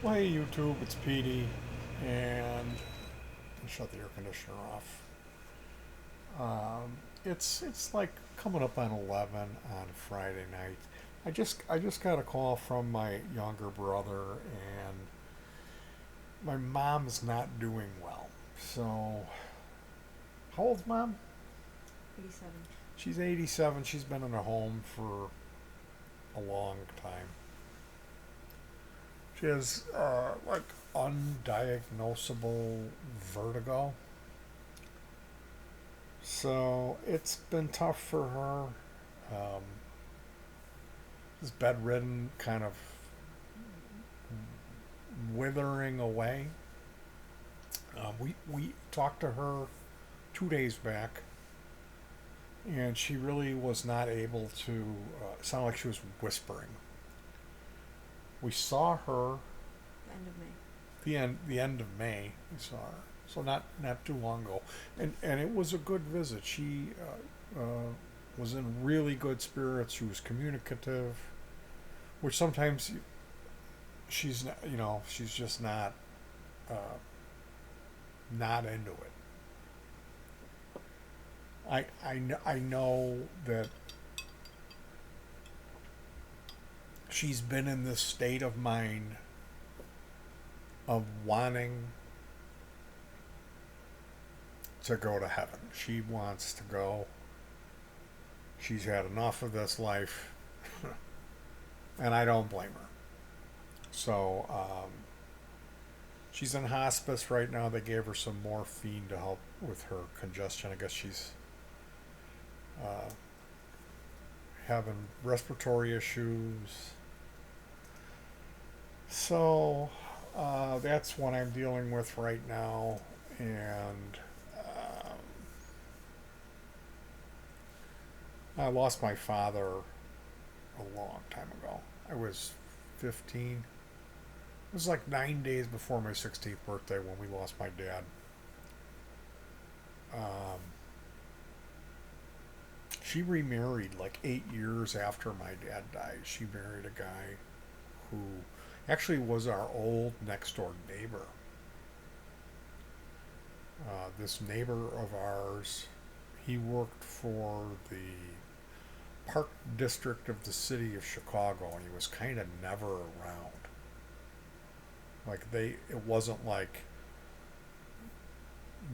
Well, hey YouTube, it's Petey, and I'll shut the air conditioner off. It's like coming up on 11 on Friday night. I just got a call from my younger brother, and my mom's not doing well. So, how old's mom? 87. She's 87. She's been in a home for a long time. She has like undiagnosable vertigo. So it's been tough for her. Um, is bedridden, kind of withering away. We talked to her 2 days back, and she really was not able to. Sound like she was whispering. We saw her The end of May. the end of May. We saw her, so not too long ago, and it was a good visit. She was in really good spirits. She was communicative, which sometimes she's not, she's just uh, not into it. I know that she's been in this state of mind of wanting to go to heaven. She wants to go. She's had enough of this life, and I don't blame her. So she's in hospice right now. They gave her some morphine to help with her congestion. I guess she's uh, having respiratory issues. So that's what I'm dealing with right now. And I lost my father a long time ago. I was 15. It was like 9 days before my 16th birthday when we lost my dad. Um, she remarried like 8 years after my dad died. She married a guy who actually was our old next door neighbor. This neighbor of ours, he worked for the park district of the city of Chicago, and he was kind of never around. It wasn't like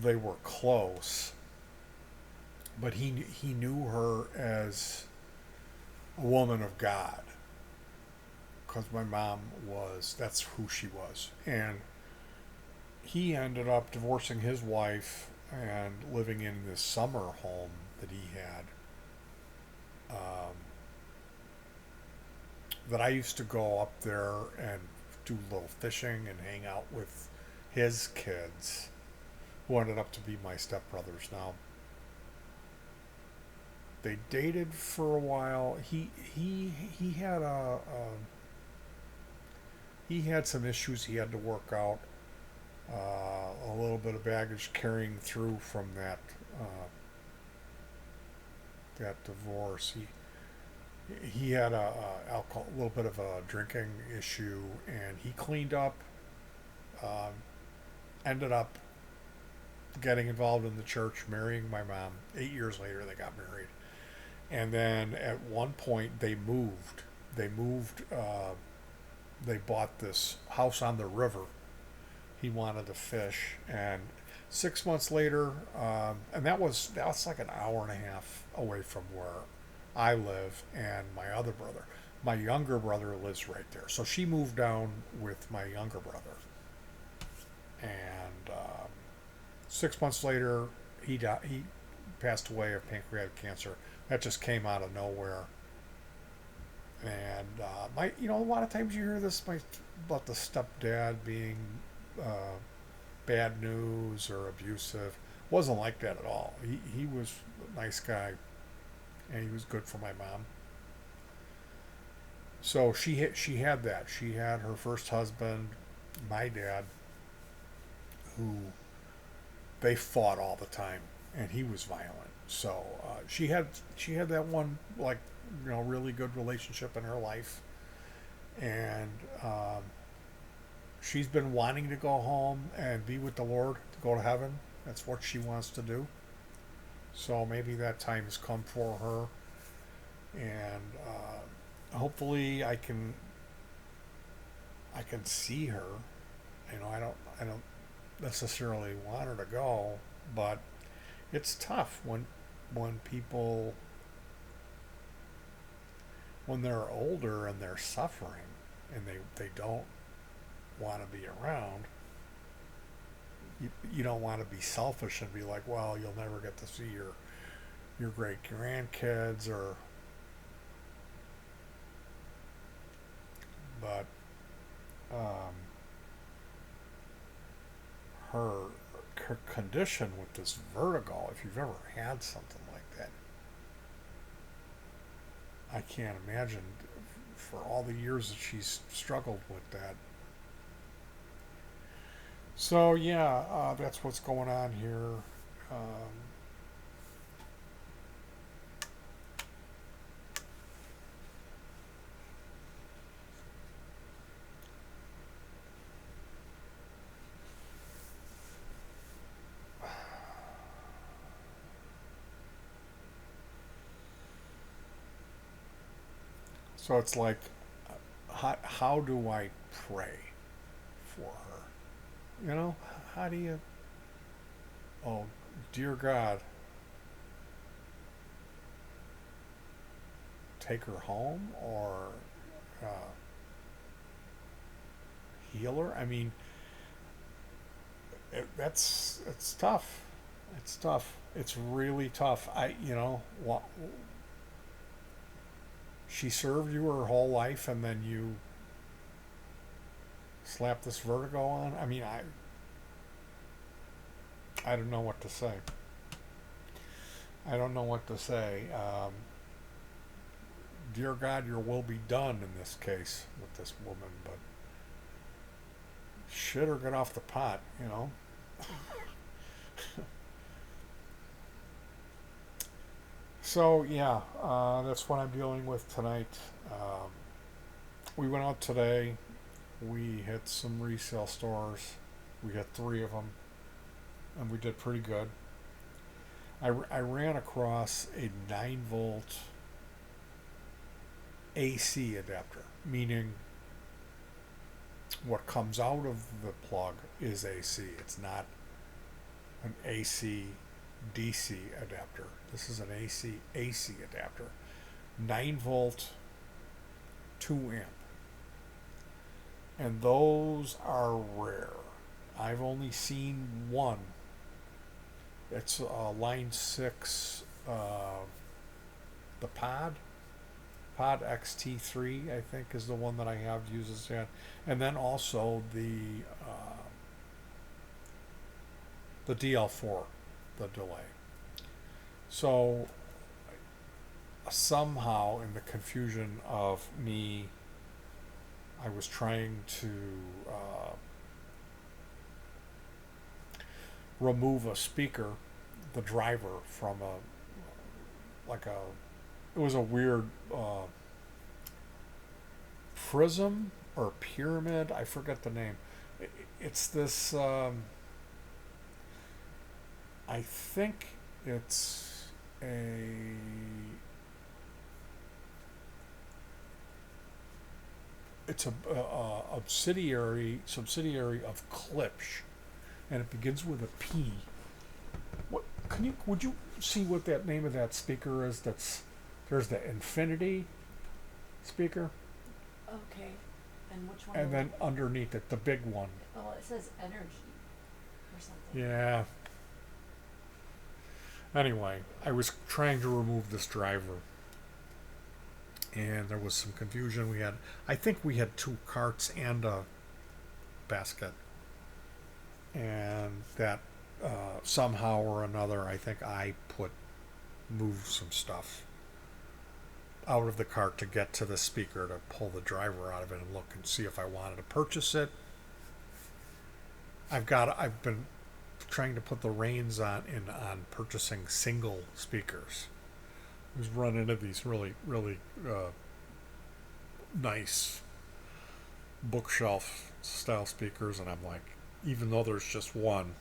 they were close, but he knew her as a woman of God because my mom was that's who she was, and he ended up divorcing his wife and living in this summer home that he had. Um, that I used to go up there and do a little fishing and hang out with his kids, who ended up to be my stepbrothers now. They dated for a while. He had he had some issues he had to work out. A little bit of baggage carrying through from that divorce. He had a little bit of a drinking issue, and he cleaned up. Um, Ended up getting involved in the church, marrying my mom. 8 years later, they got married, and then at one point they moved. They moved. They bought this house on the river. He wanted to fish, and 6 months later, and that's like an hour and a half away from where I live, and my other brother. My younger brother lives right there, so she moved down with my younger brother, and 6 months later, he died. He passed away of pancreatic cancer. That just came out of nowhere. And a lot of times you hear this about the stepdad being uh, bad news or abusive. Wasn't like that at all. He was a nice guy, and he was good for my mom. So she had that. She had her first husband, my dad, who they fought all the time, and he was violent. So she had that one, like, really good relationship in her life, and she's been wanting to go home and be with the Lord, to go to heaven. That's what she wants to do. So maybe that time has come for her, and hopefully I can see her. You know, I don't necessarily want her to go, but it's tough when people when they're older and they're suffering and they don't want to be around. You don't want to be selfish and be like, well, you'll never get to see your great grandkids, or but um, her her condition with this vertigo, if you've ever had something like that, I can't imagine for all the years that she's struggled with that. So yeah, that's what's going on here. Um, so it's like, how do I pray for her? You know, how do you? Oh, dear God, take her home or uh, heal her? I mean, it's tough. It's tough. It's really tough. She served you her whole life, and then you slap this vertigo on. I mean, I don't know what to say. I don't know what to say. Dear God, your will be done in this case with this woman, but shit or get off the pot, you know. So yeah, that's what I'm dealing with tonight. Um, we went out today. We hit some resale stores. We got three of them, and we did pretty good. I ran across a 9-volt AC adapter, meaning what comes out of the plug is AC. It's not an AC DC adapter. This is an AC adapter. 9-volt, 2 amp. And those are rare. I've only seen one. It's line 6, the Pod XT3, I think, is the one that I have uses that. And then also the DL4, the delay. So somehow, in the confusion of me, I was trying to remove a speaker, the driver, from it was a weird prism or pyramid. I forget the name. It's this. I think it's a. It's a subsidiary of Klipsch, and it begins with a P. What would you see what that name of that speaker is? There's the Infinity speaker, Okay. And which one? and then underneath it, the big one. Oh, it says energy or something. Yeah. Anyway, I was trying to remove this driver, and there was some confusion. I think we had 2 carts and a basket, and that somehow or another, I think I moved some stuff out of the cart to get to the speaker, to pull the driver out of it and look and see if I wanted to purchase it. I've been trying to put the reins on purchasing single speakers. I was running into these really nice bookshelf style speakers, and I'm like, even though there's just one.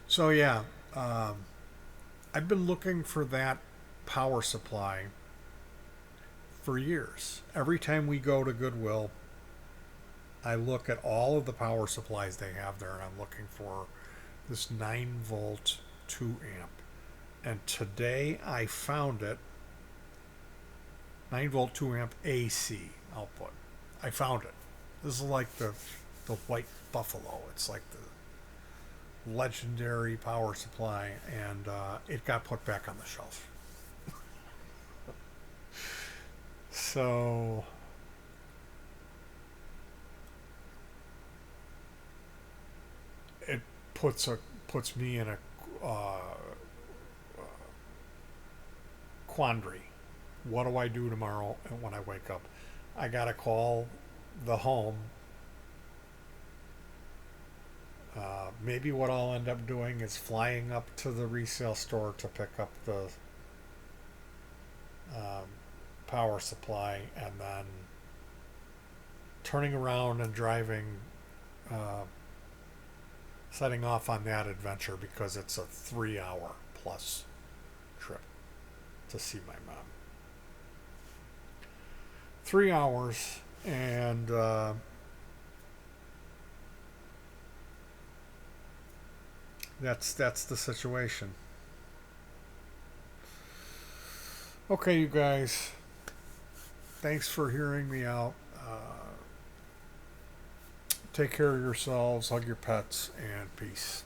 So yeah, I've been looking for that power supply for years. Every time we go to Goodwill, I look at all of the power supplies they have there, and I'm looking for this 9 volt 2 amp. And today I found it. 9 volt 2 amp AC output. I found it. This is like the white buffalo. It's like the legendary power supply, and it got put back on the shelf. So it puts me in a quandary. What do I do tomorrow when I wake up? I gotta call the home. Maybe what I'll end up doing is flying up to the resale store to pick up the um, power supply, and then turning around and driving, uh, setting off on that adventure because it's a 3 hour plus trip to see my mom. 3 hours, and that's the situation. Okay, you guys. Thanks for hearing me out. Take care of yourselves, hug your pets, and peace.